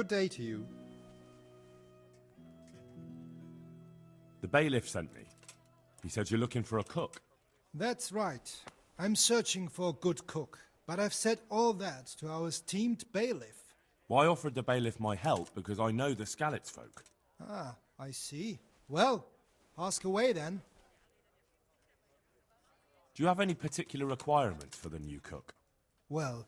Good day to you. The bailiff sent me. He said you're looking for a cook. That's right. I'm searching for a good cook, but I've said all that to our esteemed bailiff. Well, I offered the bailiff my help because I know the Skalitz folk. Ah, I see. Well, ask away then. Do you have any particular requirements for the new cook? Well,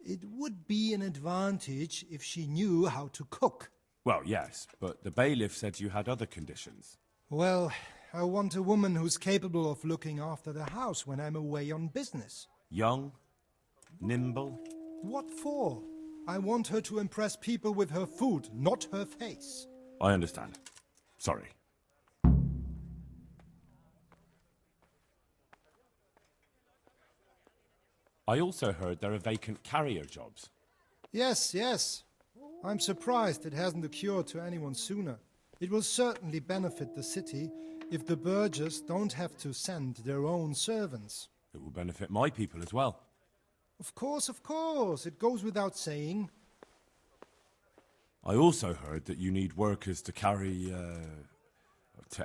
it would be an advantage if she knew how to cook. Well, yes, but the bailiff said you had other conditions. Well, I want a woman who's capable of looking after the house when I'm away on business. Young? Nimble? What for? I want her to impress people with her food, not her face. I understand. Sorry. I also heard there are vacant carrier jobs. Yes. I'm surprised it hasn't occurred to anyone sooner. It will certainly benefit the city if the burghers don't have to send their own servants. It will benefit my people as well. Of course. It goes without saying. I also heard that you need workers to to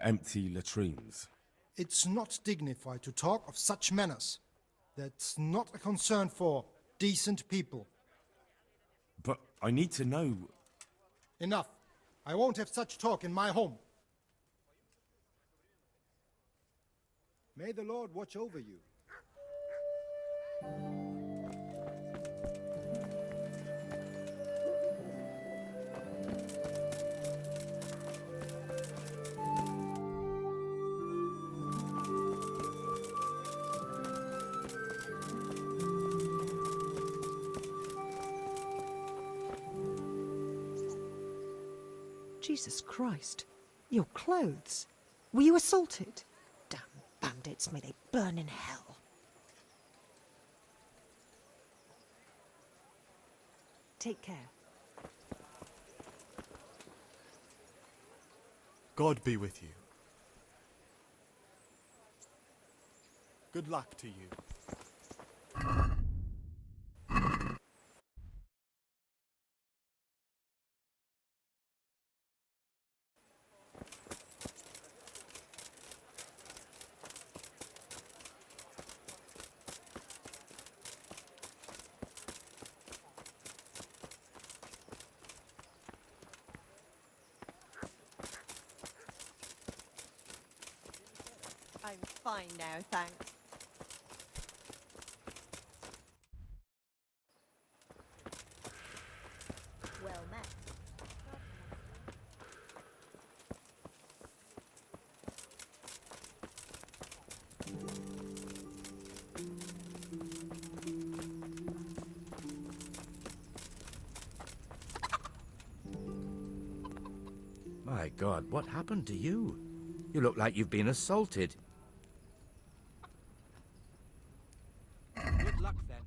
empty latrines. It's not dignified to talk of such manners. That's not a concern for decent people. But I need to know... Enough. I won't have such talk in my home. May the Lord watch over you. Jesus Christ. Your clothes. Were you assaulted? Damn bandits, may they burn in hell. Take care. God be with you. Good luck to you. I'm fine now, thanks. Well met. My God, what happened to you? You look like you've been assaulted. Good luck, then.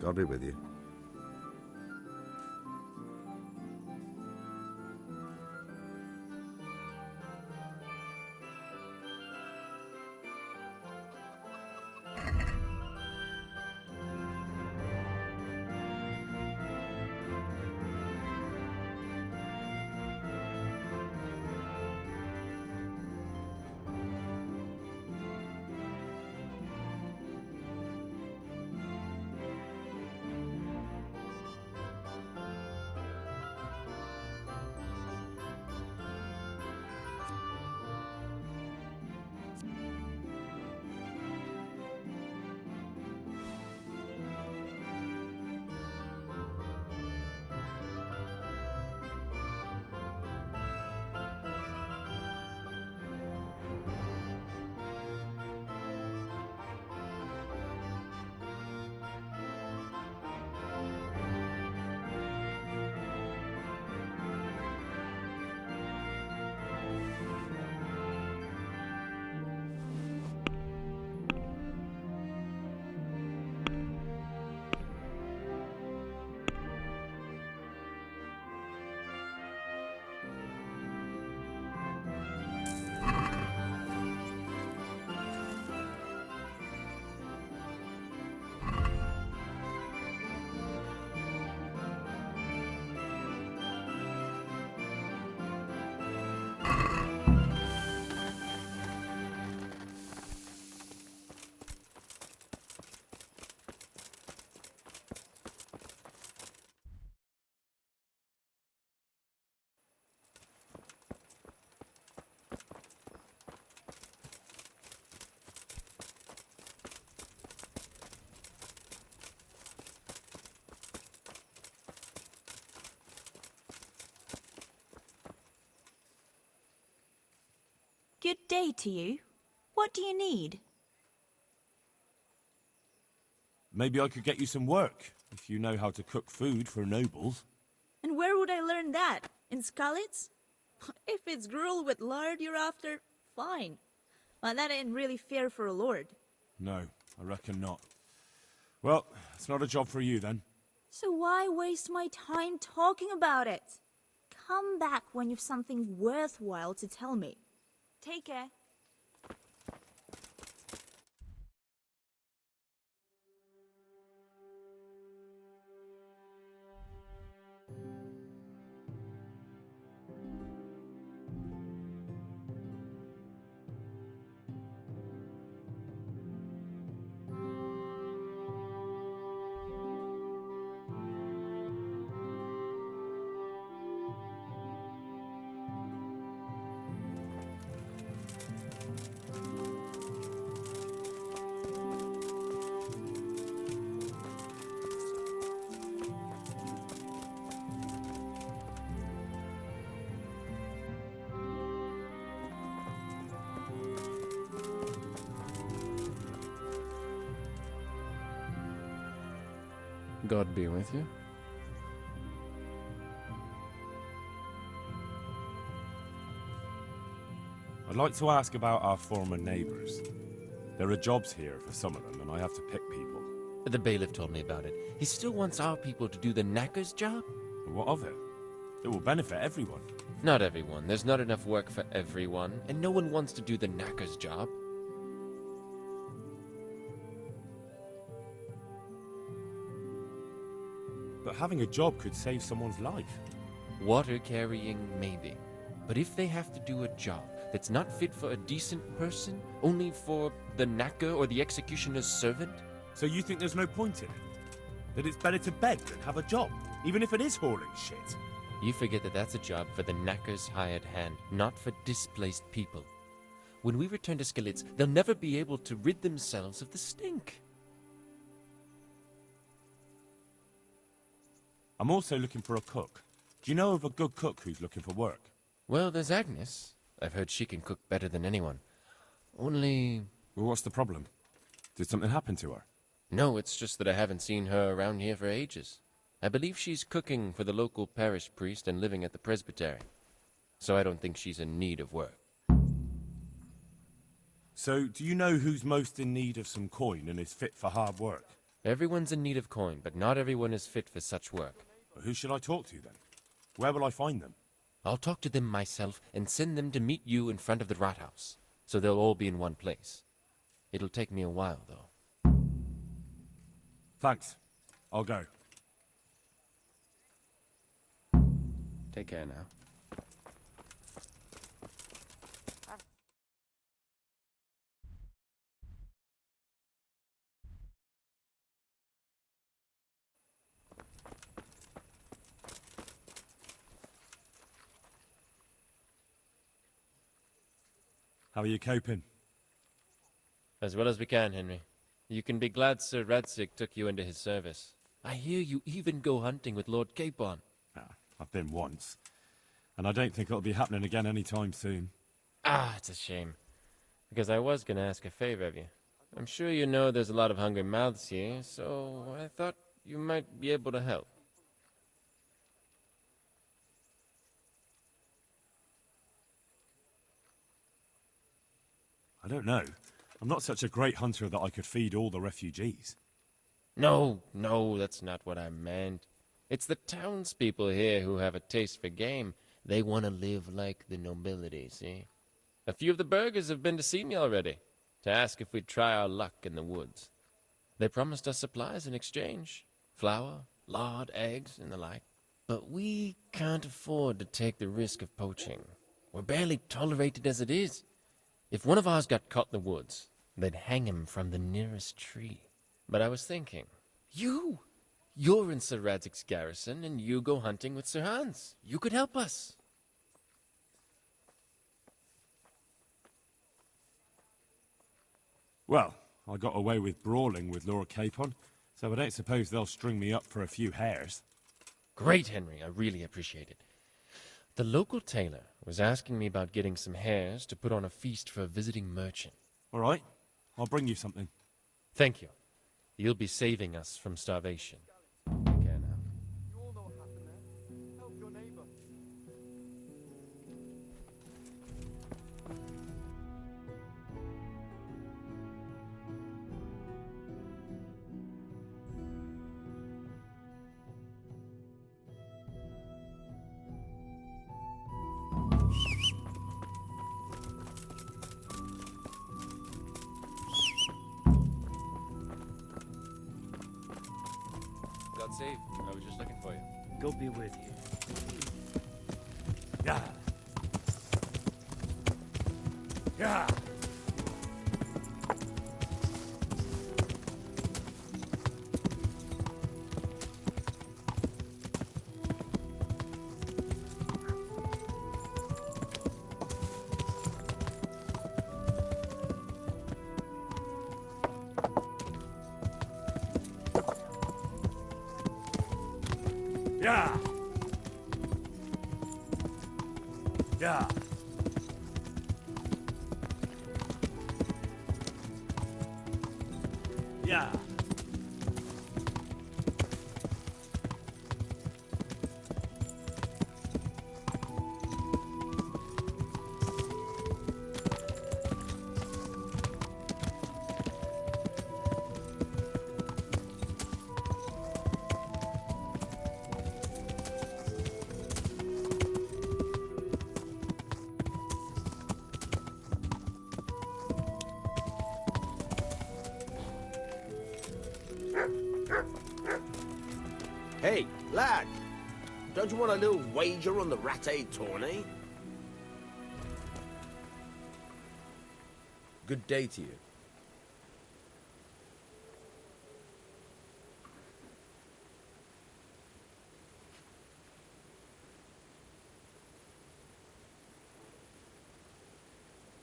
God be with you. Good day to you. What do you need? Maybe I could get you some work, if you know how to cook food for nobles. And where would I learn that? In Skalitz? If it's gruel with lard you're after, fine. But that ain't really fair for a lord. No, I reckon not. Well, it's not a job for you then. So why waste my time talking about it? Come back when you've something worthwhile to tell me. Take care. God be with you. I'd like to ask about our former neighbours. There are jobs here for some of them, and I have to pick people. The bailiff told me about it. He still wants our people to do the knacker's job? But what of it? It will benefit everyone. Not everyone. There's not enough work for everyone, and no one wants to do the knacker's job. But having a job could save someone's life. Water carrying, maybe. But if they have to do a job that's not fit for a decent person, only for the knacker or the executioner's servant? So you think there's no point in it? That it's better to beg than have a job, even if it is hauling shit? You forget that that's a job for the knacker's hired hand, not for displaced people. When we return to Skalitz, they'll never be able to rid themselves of the stink. I'm also looking for a cook. Do you know of a good cook who's looking for work? Well, there's Agnes. I've heard she can cook better than anyone. Only... Well, what's the problem? Did something happen to her? No, it's just that I haven't seen her around here for ages. I believe she's cooking for the local parish priest and living at the presbytery. So I don't think she's in need of work. So, do you know who's most in need of some coin and is fit for hard work? Everyone's in need of coin, but not everyone is fit for such work. But who should I talk to then? Where will I find them? I'll talk to them myself and send them to meet you in front of the Rathaus, so they'll all be in one place. It'll take me a while, though. Thanks. I'll go. Take care now. How are you coping? As well as we can, Henry. You can be glad Sir Radzig took you into his service. I hear you even go hunting with Lord Capon. I've been once. And I don't think it'll be happening again anytime soon. Ah, it's a shame. Because I was going to ask a favor of you. I'm sure you know there's a lot of hungry mouths here, so I thought you might be able to help. I don't know. I'm not such a great hunter that I could feed all the refugees. No, that's not what I meant. It's the townspeople here who have a taste for game. They want to live like the nobility, see? A few of the burghers have been to see me already, to ask if we'd try our luck in the woods. They promised us supplies in exchange. Flour, lard, eggs, and the like. But we can't afford to take the risk of poaching. We're barely tolerated as it is. If one of ours got caught in the woods, they'd hang him from the nearest tree. But I was thinking, you're in Sir Radzig's garrison, and you go hunting with Sir Hans. You could help us. Well, I got away with brawling with Lord Capon, so I don't suppose they'll string me up for a few hares. Great, Henry. I really appreciate it. The local tailor Was asking me about getting some hares to put on a feast for a visiting merchant. All right, I'll bring you something. Thank you. You'll be saving us from starvation. Take care now. You all know what happened there. Help your neighbor. God save. I was just looking for you. God be with you. Yeah. Yeah. Yeah. Yeah. Yeah. Hey, lad! Don't you want a little wager on the ratte tourney? Good day to you.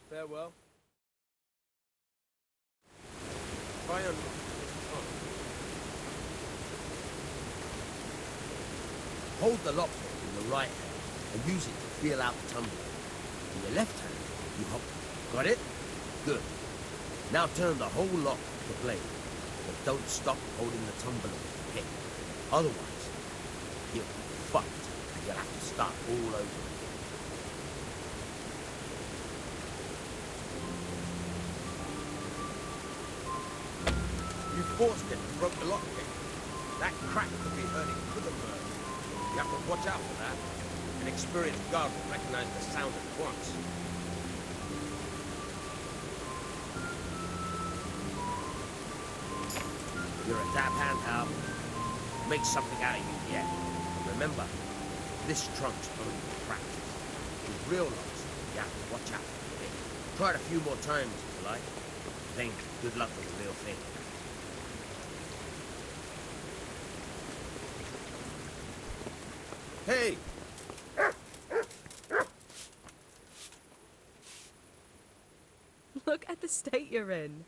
Farewell. Try and... Hold the lockpick in your right hand and use it to feel out the tumbler. In your left hand, you hop. Got it? Good. Now turn the whole lock to play, but don't stop holding the tumbler with the pick. Otherwise, you'll be fucked and you'll have to start all over again. You forced it and broke the lockpick. That crack could be hurting other birds. You have to watch out for that. An experienced guard will recognize the sound at once. You're a dab hand, Hal. Make something out of you yet. And remember, this trunk's only for practice. With real locks, you have to watch out for it. Try it a few more times if you like. Then good luck with the real thing. Hey! Look at the state you're in.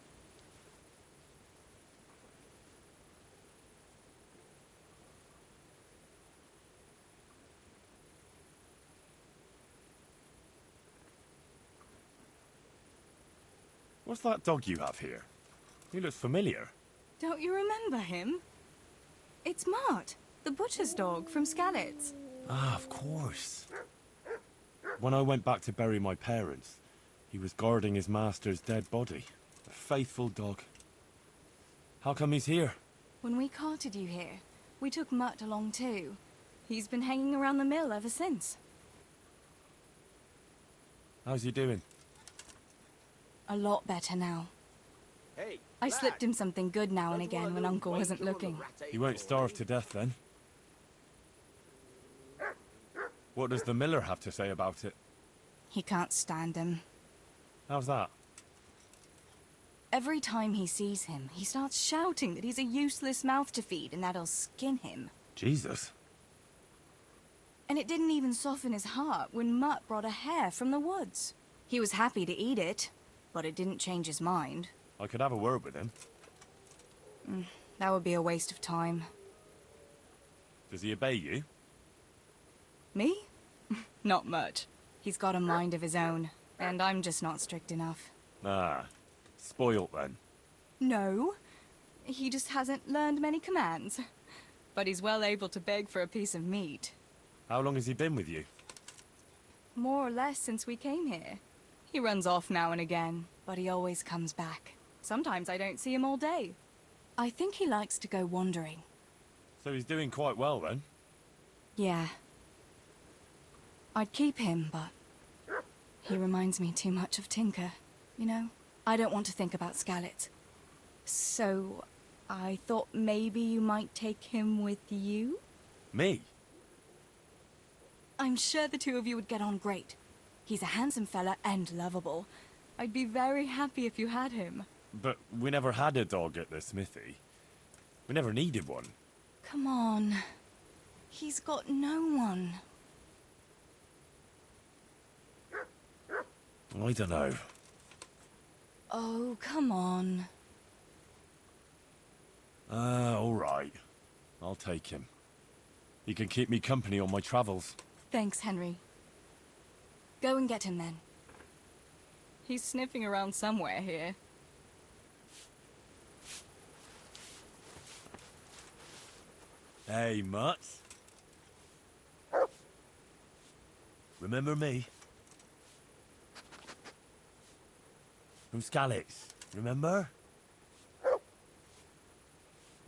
What's that dog you have here? He looks familiar. Don't you remember him? It's Mart, the butcher's dog from Skalitz. Ah, of course. When I went back to bury my parents, he was guarding his master's dead body. A faithful dog. How come he's here? When we carted you here, we took Mutt along too. He's been hanging around the mill ever since. How's he doing? A lot better now. Hey! I slipped him something good now and again when Uncle wasn't looking. He won't starve to death then. What does the miller have to say about it? He can't stand him. How's that? Every time he sees him, he starts shouting that he's a useless mouth to feed and that'll skin him. Jesus. And it didn't even soften his heart when Mutt brought a hare from the woods. He was happy to eat it, but it didn't change his mind. I could have a word with him. That would be a waste of time. Does he obey you? Me? Not much. He's got a mind of his own, and I'm just not strict enough. Ah, spoilt then. No, he just hasn't learned many commands. But he's well able to beg for a piece of meat. How long has he been with you? More or less since we came here. He runs off now and again, but he always comes back. Sometimes I don't see him all day. I think he likes to go wandering. So he's doing quite well then? Yeah. I'd keep him, but he reminds me too much of Tinker, you know? I don't want to think about Skalitz. So, I thought maybe you might take him with you? Me? I'm sure the two of you would get on great. He's a handsome fella and lovable. I'd be very happy if you had him. But we never had a dog at the smithy. We never needed one. Come on. He's got no one. I don't know. Oh, come on. All right. I'll take him. He can keep me company on my travels. Thanks, Henry. Go and get him then. He's sniffing around somewhere here. Hey, Mutt. Remember me? From Skalitz, remember?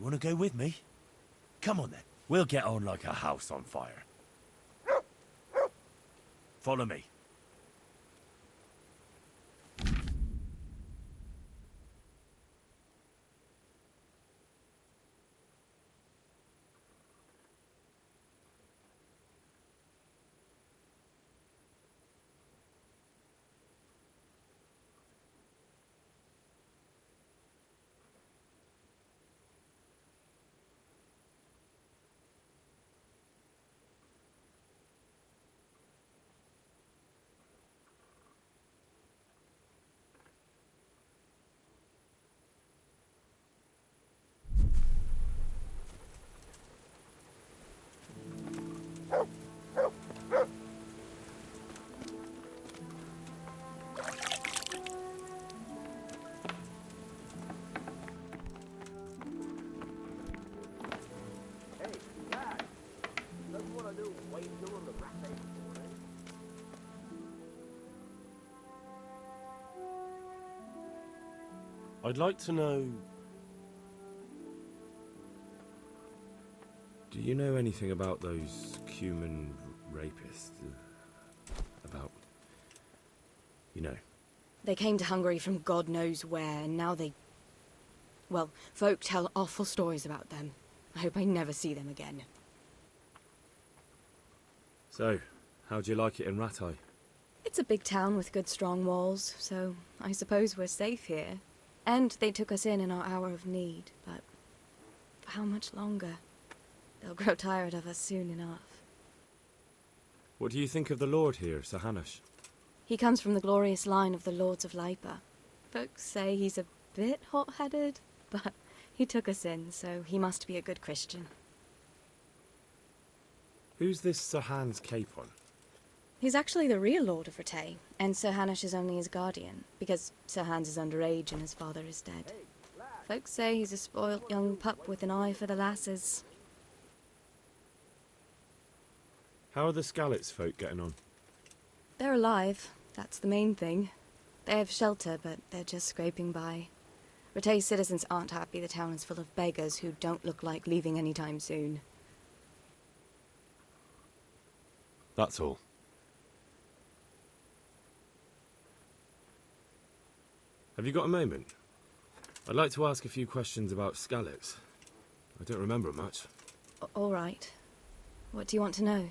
Wanna go with me? Come on then. We'll get on like a house on fire. Follow me. I'd like to know... Do you know anything about those human rapists? About... You know. They came to Hungary from God knows where, and now they... Well, folk tell awful stories about them. I hope I never see them again. So, how'd you like it in Rattay? It's a big town with good strong walls, so I suppose we're safe here. And they took us in our hour of need, but for how much longer? They'll grow tired of us soon enough. What do you think of the Lord here, Sir Hanush? He comes from the glorious line of the Lords of Lipa. Folks say he's a bit hot-headed, but he took us in, so he must be a good Christian. Who's this Sir Hans Capon? He's actually the real Lord of Rattay, and Sir Hanush is only his guardian, because Sir Hans is underage and his father is dead. Folks say he's a spoilt young pup with an eye for the lasses. How are the Skalitz folk getting on? They're alive, that's the main thing. They have shelter, but they're just scraping by. Rattay's citizens aren't happy the town is full of beggars who don't look like leaving anytime soon. That's all. Have you got a moment? I'd like to ask a few questions about Skalitz. I don't remember much. All right. What do you want to know?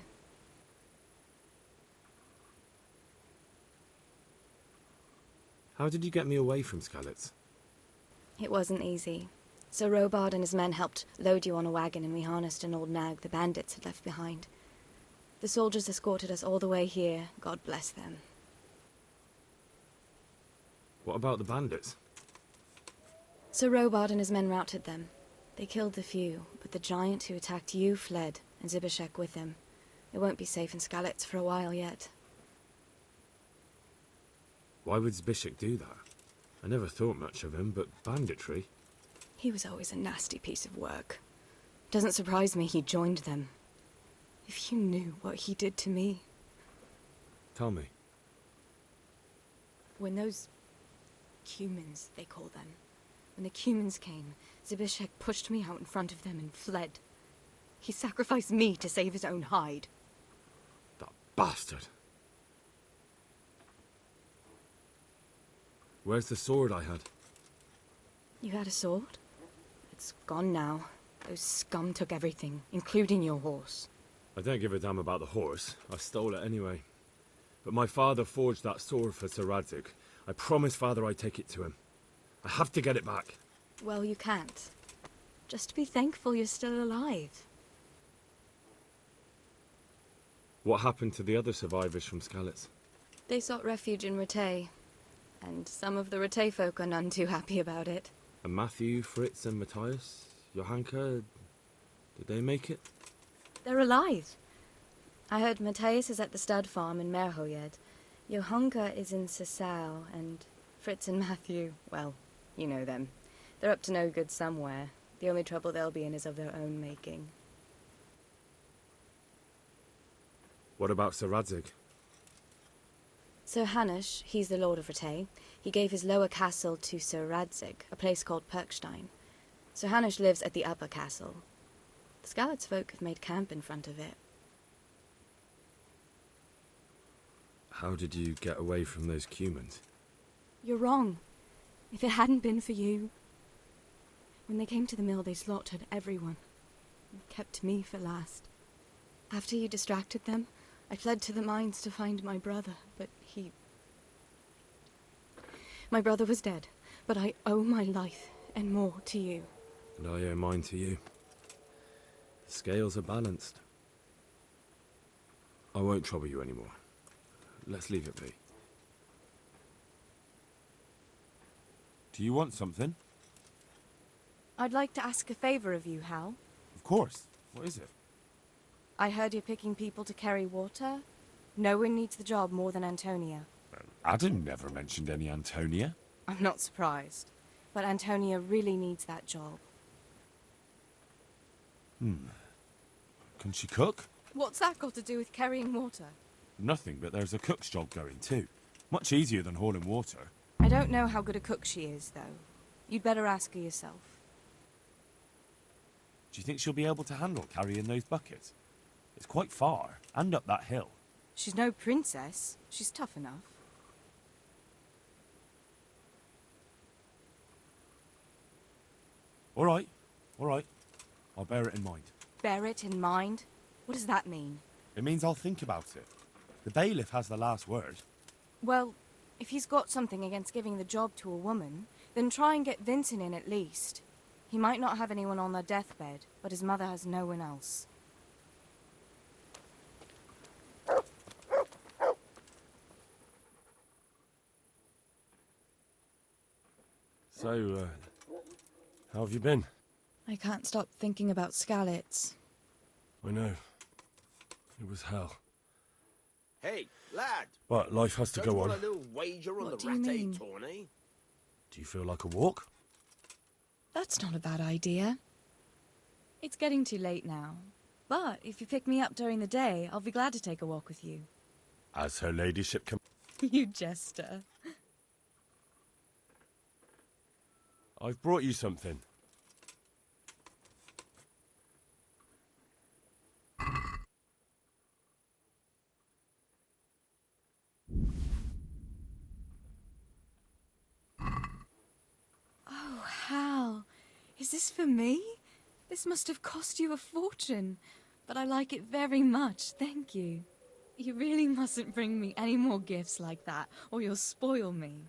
How did you get me away from Skalitz? It wasn't easy. Sir Robard and his men helped load you on a wagon and we harnessed an old nag the bandits had left behind. The soldiers escorted us all the way here, God bless them. What about the bandits? Sir Robard and his men routed them. They killed the few, but the giant who attacked you fled, and Zibashek with him. It won't be safe in Skalitz for a while yet. Why would Zbyszek do that? I never thought much of him, but banditry? He was always a nasty piece of work. Doesn't surprise me he joined them. If you knew what he did to me. Tell me. When those humans, they call them, when the humans came, Zbyszek pushed me out in front of them and fled. He sacrificed me to save his own hide. That bastard. Where's the sword I had? You had a sword? It's gone now. Those scum took everything, including your horse. I don't give a damn about the horse. I stole it anyway. But my father forged that sword for Sir Radzig. I promised father I'd take it to him. I have to get it back. Well, you can't. Just be thankful you're still alive. What happened to the other survivors from Skalitz? They sought refuge in Rattay, and some of the Rattay folk are none too happy about it. And Matthew, Fritz and Matthias? Johanka? Did they make it? They're alive. I heard Matthias is at the stud farm in Merhojed. Johanka is in Sasau, and Fritz and Matthew, well, you know them. They're up to no good somewhere. The only trouble they'll be in is of their own making. What about Sir Radzig? Sir Hanush, he's the Lord of Rattay. He gave his lower castle to Sir Radzig, a place called Perkstein. Sir Hanush lives at the upper castle. The Skalitz folk have made camp in front of it. How did you get away from those humans? You're wrong. If it hadn't been for you... When they came to the mill, they slaughtered everyone. And kept me for last. After you distracted them, I fled to the mines to find my brother, but he... My brother was dead, but I owe my life and more to you. And I owe mine to you. The scales are balanced. I won't trouble you anymore. Let's leave it be. Do you want something? I'd like to ask a favor of you, Hal. Of course. What is it? I heard you're picking people to carry water. No one needs the job more than Antonia. Adam never mentioned any Antonia. I'm not surprised. But Antonia really needs that job. Can she cook? What's that got to do with carrying water? Nothing, but there's a cook's job going too. Much easier than hauling water. I don't know how good a cook she is, though. You'd better ask her yourself. Do you think she'll be able to handle carrying those buckets? It's quite far, and up that hill. She's no princess. She's tough enough. All right. I'll bear it in mind. Bear it in mind? What does that mean? It means I'll think about it. The bailiff has the last word. Well, if he's got something against giving the job to a woman, then try and get Vincent in at least. He might not have anyone on their deathbed, but his mother has no one else. So, how have you been? I can't stop thinking about Skalitz. I know. It was hell. Hey, lad. But life has to Don't go you on. want a little wager on What the do you mean? Rattay tourney? Do you feel like a walk? That's not a bad idea. It's getting too late now. But if you pick me up during the day, I'll be glad to take a walk with you. As her ladyship can... You jester. I've brought you something. Oh, Hal. Is this for me? This must have cost you a fortune. But I like it very much, thank you. You really mustn't bring me any more gifts like that, or you'll spoil me.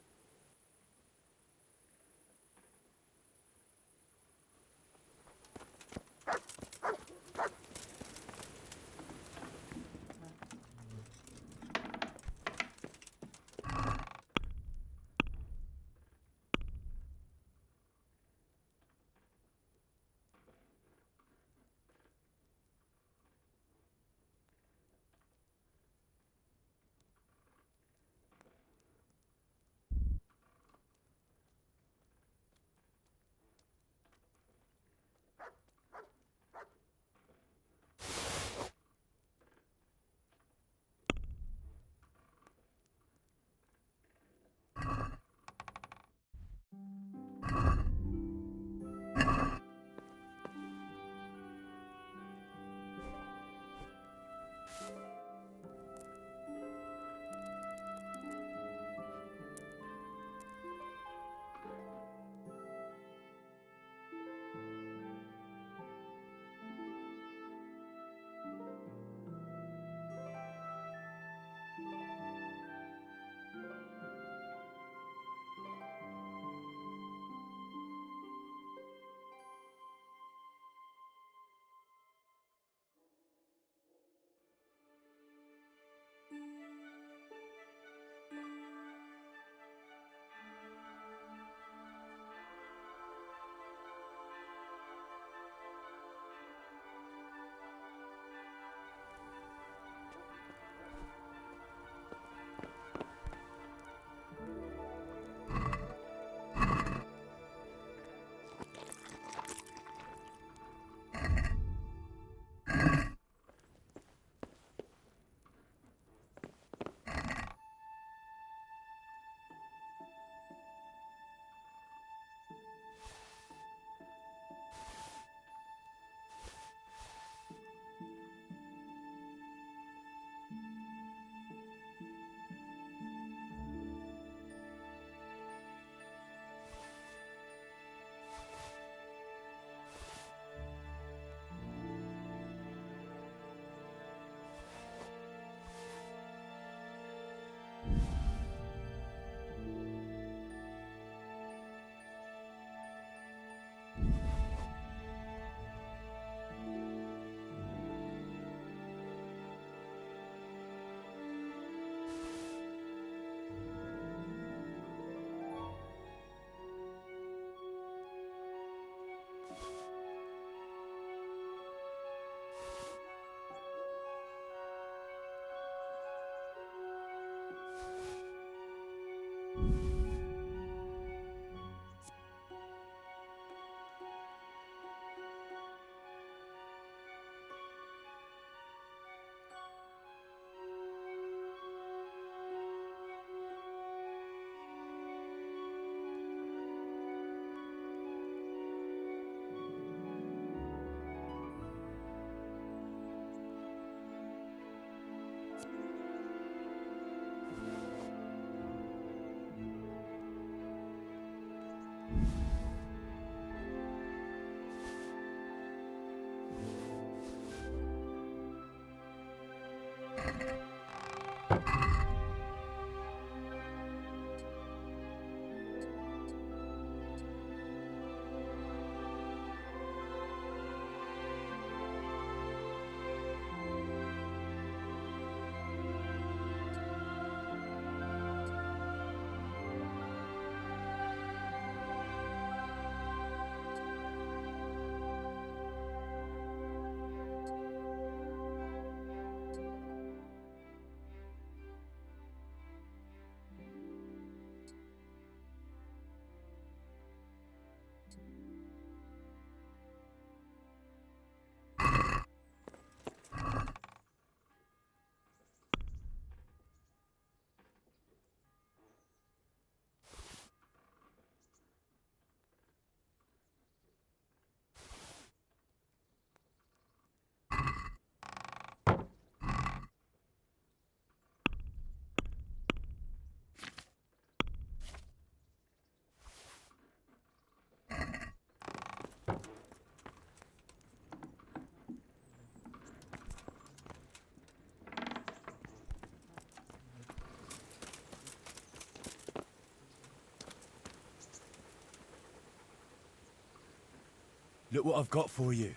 Look what I've got for you.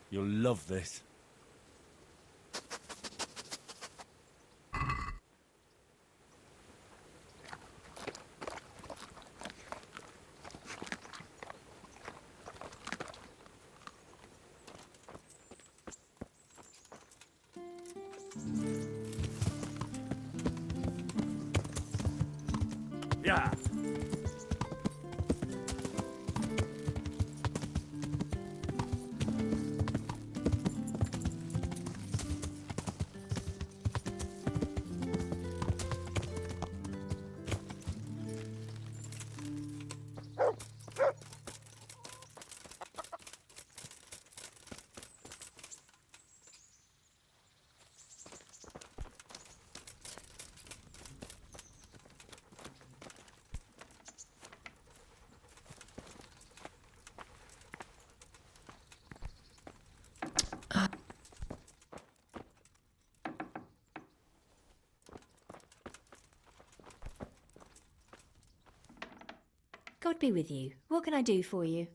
You'll love this. Yeah. God be with you. What can I do for you?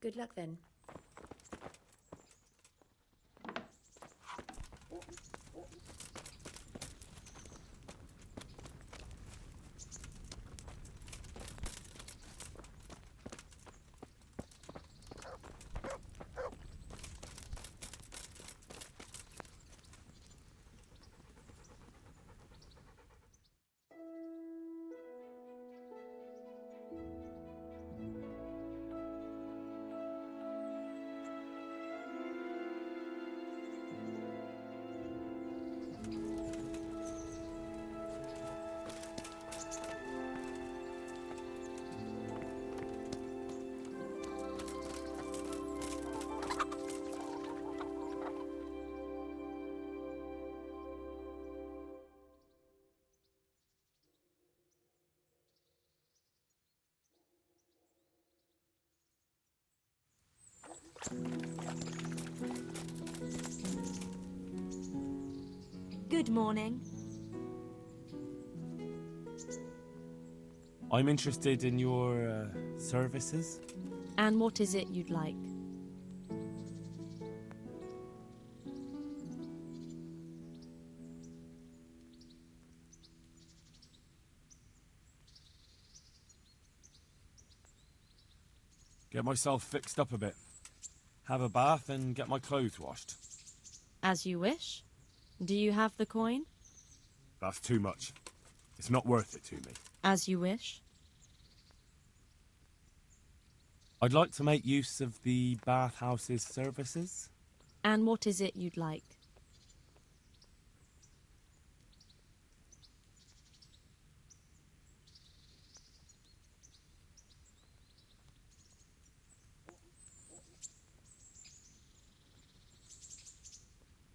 Good luck then. Good morning. I'm interested in your services. And what is it you'd like? Get myself fixed up a bit. Have a bath and get my clothes washed. As you wish. Do you have the coin? That's too much. It's not worth it to me. As you wish. I'd like to make use of the bathhouse's services. And what is it you'd like?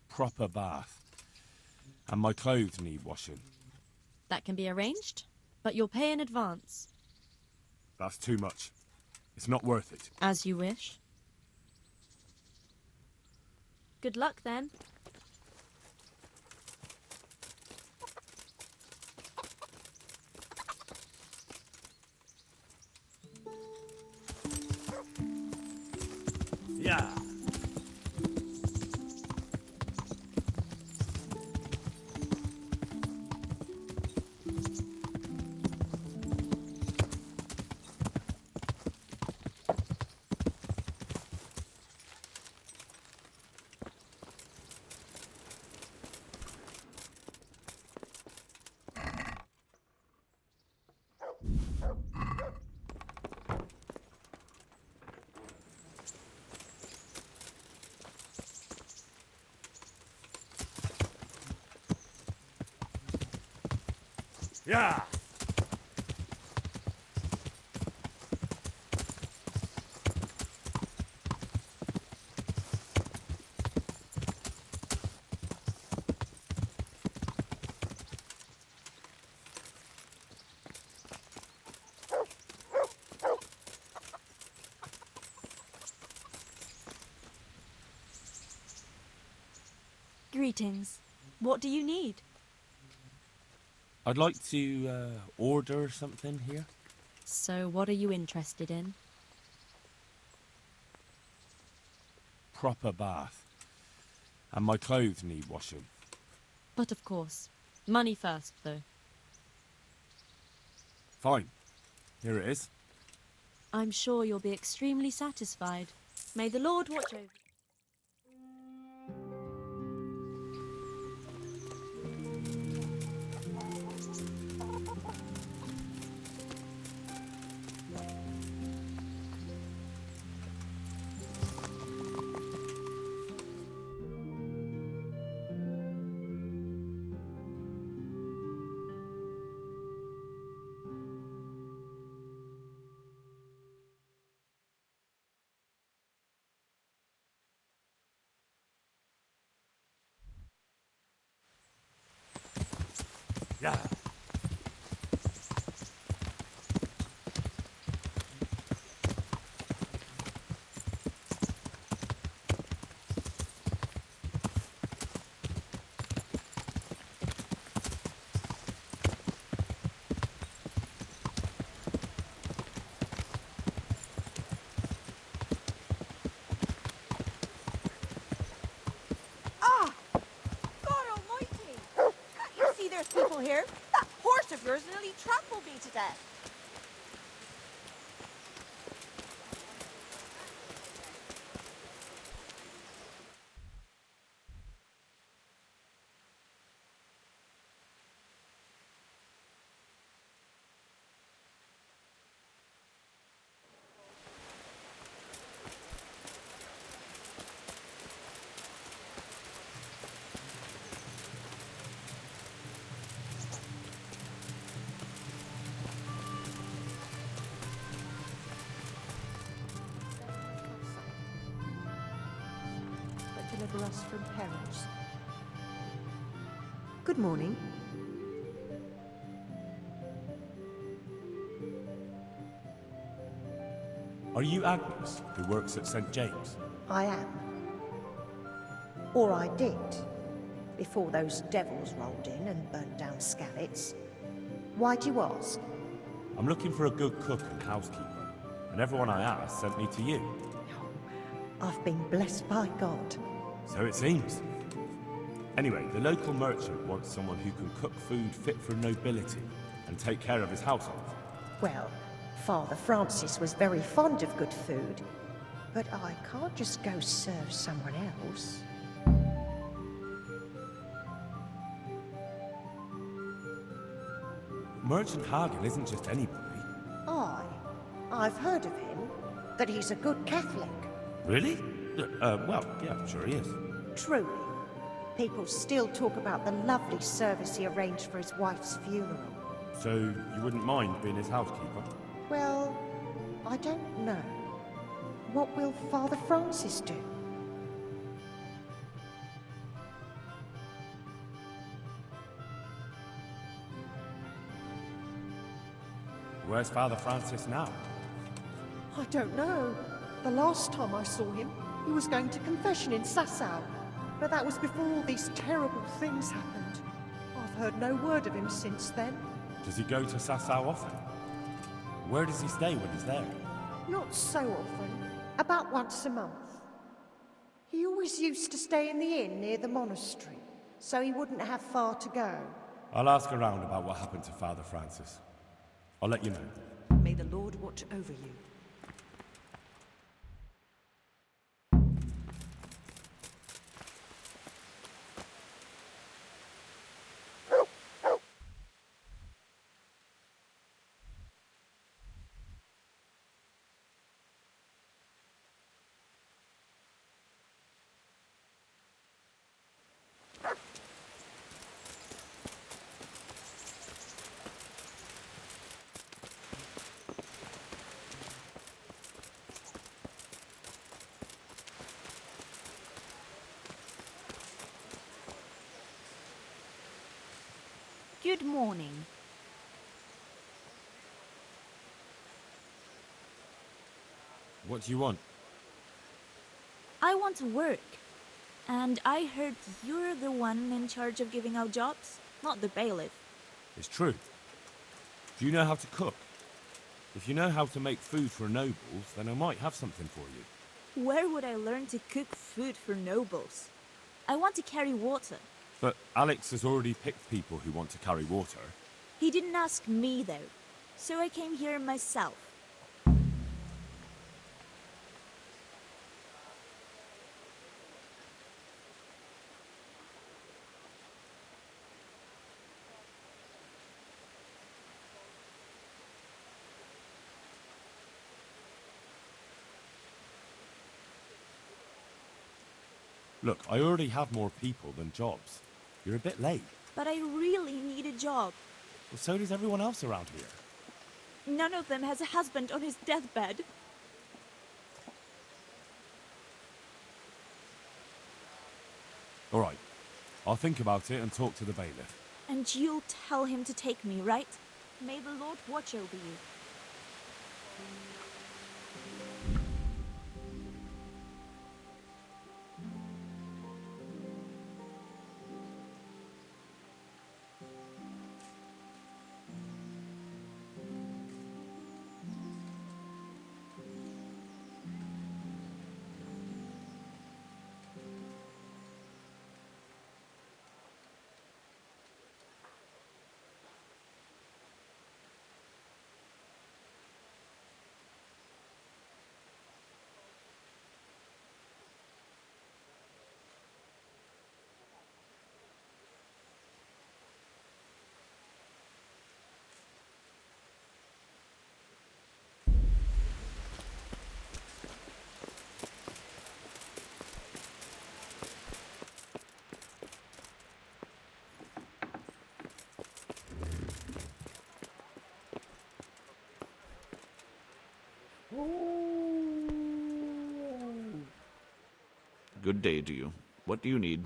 Proper bath. And my clothes need washing. That can be arranged, but you'll pay in advance. That's too much. It's not worth it. As you wish. Good luck then. Yeah. Yeah. Greetings. What do you need? I'd like to order something here. So what are you interested in? proper bath. And my clothes need washing. But of course. Money first, though. Fine. Here it is. I'm sure you'll be extremely satisfied. May the Lord watch over you. Yeah. Ah! God almighty! Can't you see there's people here? That horse of yours nearly trampled me to death. But deliver us from perils. Good morning. Are you Agnes, who works at St. James? I am. Or I did, before those devils rolled in and burnt down Skalitz. Why do you ask? I'm looking for a good cook and housekeeper, and everyone I asked sent me to you. I've been blessed by God. So it seems. Anyway, the local merchant wants someone who can cook food fit for nobility and take care of his household. Well, Father Francis was very fond of good food, but I can't just go serve someone else. Merchant Hagen isn't just anybody. I've heard of him, that he's a good Catholic. Really? Well, yeah, I'm sure he is. Truly. People still talk about the lovely service he arranged for his wife's funeral. So you wouldn't mind being his housekeeper? Well, I don't know. What will Father Francis do? Where's Father Francis now? I don't know. The last time I saw him, he was going to confession in Sasau. But that was before all these terrible things happened. I've heard no word of him since then. Does he go to Sasau often? Where does he stay when he's there? Not so often. About once a month. He always used to stay in the inn near the monastery, so he wouldn't have far to go. I'll ask around about what happened to Father Francis. I'll let you know. May the Lord watch over you. Good morning. What do you want? I want to work. And I heard you're the one in charge of giving out jobs, not the bailiff. It's true. Do you know how to cook? If you know how to make food for nobles, then I might have something for you. Where would I learn to cook food for nobles? I want to carry water. But Alex has already picked people who want to carry water. He didn't ask me, though, so I came here myself. Look, I already have more people than jobs. You're a bit late. But I really need a job. Well, so does everyone else around here. None of them has a husband on his deathbed. All right. I'll think about it and talk to the bailiff. And you'll tell him to take me, right? May the Lord watch over you. Good day to you. What do you need?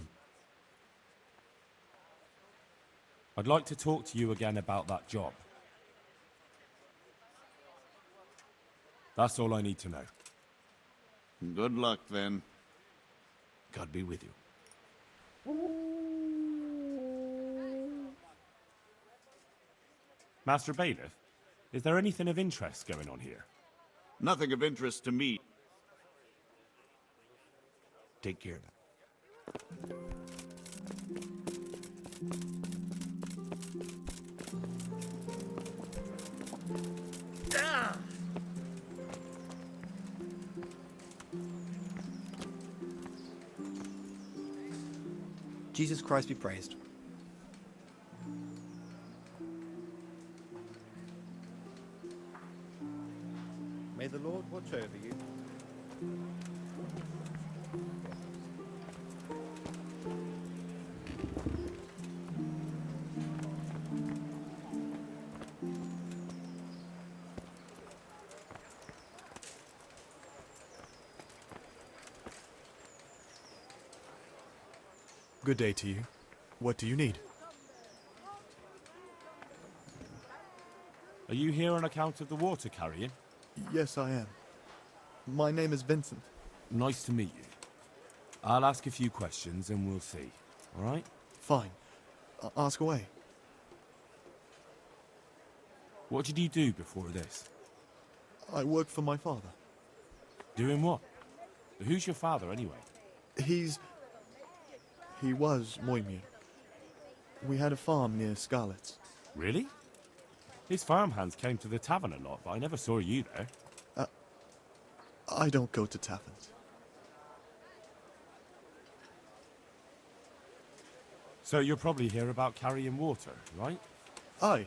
I'd like to talk to you again about that job. That's all I need to know. Good luck, then. God be with you. Master Bailiff, is there anything of interest going on here? Nothing of interest to me. Take care of that. Jesus Christ be praised. May the Lord watch over you. Good day to you. What do you need? Are you here on account of the water carrying? Yes, I am. My name is Vincent. Nice to meet you. I'll ask a few questions and we'll see. All right? Fine. Ask away. What did you do before this? I work for my father. Doing what? Who's your father, anyway? He was Moimir. We had a farm near Scarlet's. Really? His farmhands came to the tavern a lot, but I never saw you there. I don't go to taverns. So you're probably here about carrying water, right? Aye.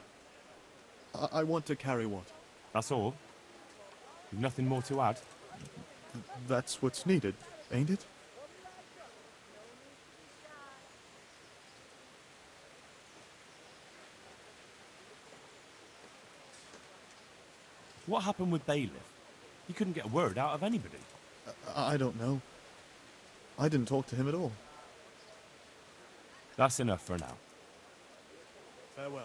I want to carry water. That's all? You've nothing more to add? That's what's needed, ain't it? What happened with Bailiff? He couldn't get a word out of anybody. I don't know. I didn't talk to him at all. That's enough for now. Farewell.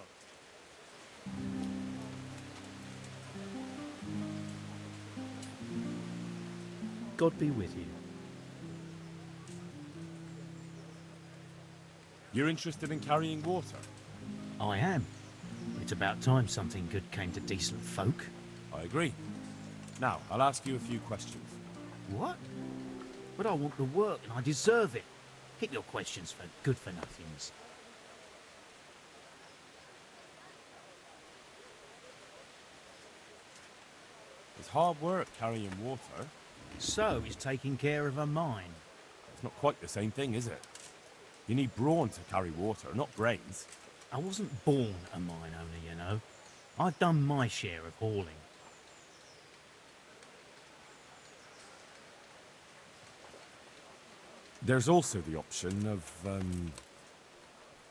God be with you. You're interested in carrying water? I am. It's about time something good came to decent folk. I agree. Now, I'll ask you a few questions. What? But I want the work and I deserve it. Keep your questions for good-for-nothings. It's hard work carrying water. So is taking care of a mine. It's not quite the same thing, is it? You need brawn to carry water, not brains. I wasn't born a mine owner, you know. I've done my share of hauling. There's also the option of,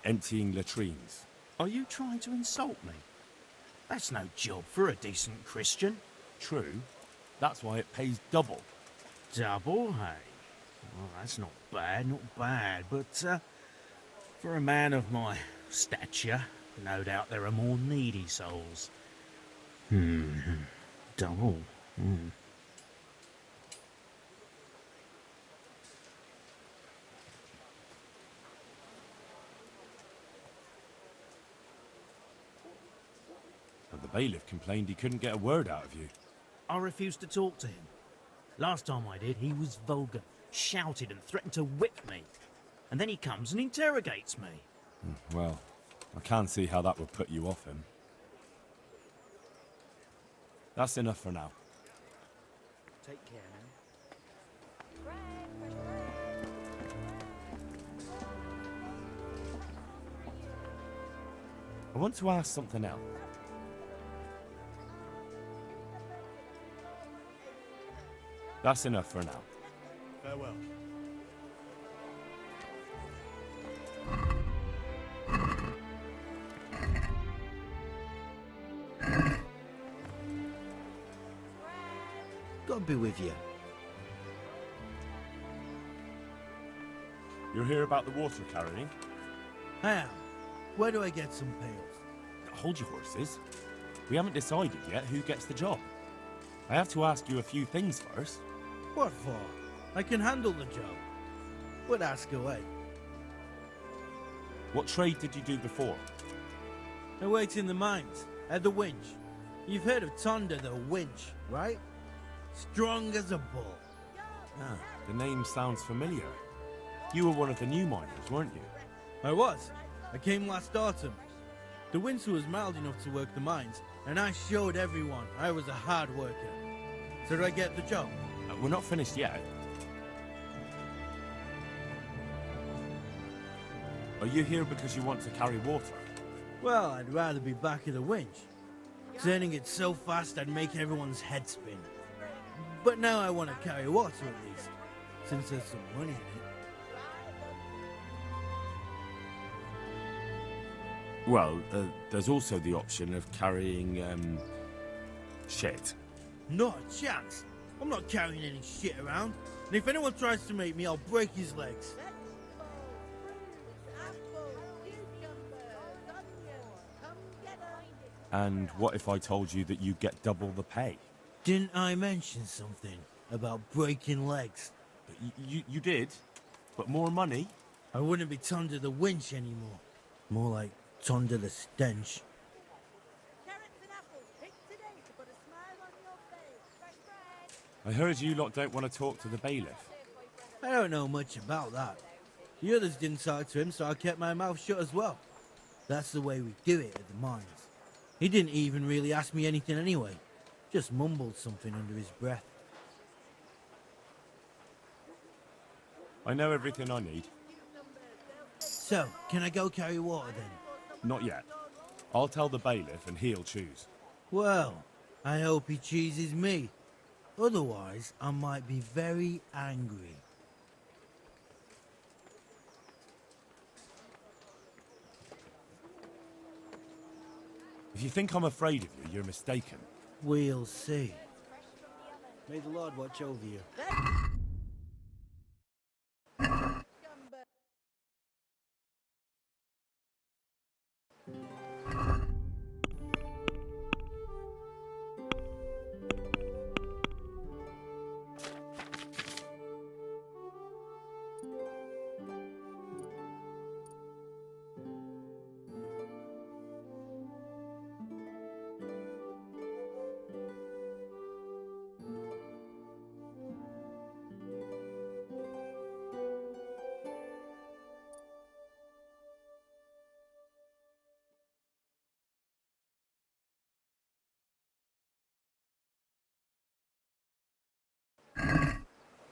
emptying latrines. Are you trying to insult me? That's no job for a decent Christian. True. That's why it pays double. Double, hey? Well, that's not bad, but for a man of my stature, no doubt there are more needy souls. Double. And the bailiff complained he couldn't get a word out of you. I refused to talk to him. Last time I did, he was vulgar, shouted and threatened to whip me. And then he comes and interrogates me. Well, I can't see how that would put you off him. That's enough for now. Take care now. I want to ask something else. That's enough for now. Farewell. God be with you. You're here about the water carrying? How? Where do I get some pails? Hold your horses. We haven't decided yet who gets the job. I have to ask you a few things first. What for? I can handle the job. But ask away. What trade did you do before? I worked in the mines, at the winch. You've heard of Thunder the winch, right? Strong as a bull. Ah, the name sounds familiar. You were one of the new miners, weren't you? I was. I came last autumn. The winter was mild enough to work the mines, and I showed everyone I was a hard worker. So did I get the job? We're not finished yet. Are you here because you want to carry water? Well, I'd rather be back at the winch. Turning it so fast I'd make everyone's head spin. But now I want to carry water at least, since there's some money in it. Well, there's also the option of carrying, shit. Not a chance. I'm not carrying any shit around. And if anyone tries to make me, I'll break his legs. And what if I told you that you get double the pay? Didn't I mention something about breaking legs? You did? But more money? I wouldn't be under the winch anymore. More like under the stench. I heard you lot don't want to talk to the bailiff. I don't know much about that. The others didn't talk to him, so I kept my mouth shut as well. That's the way we do it at the mines. He didn't even really ask me anything anyway. Just mumbled something under his breath. I know everything I need. So, can I go carry water then? Not yet. I'll tell the bailiff and he'll choose. Well, I hope he chooses me. Otherwise, I might be very angry. If you think I'm afraid of you, you're mistaken. We'll see. May the Lord watch over you.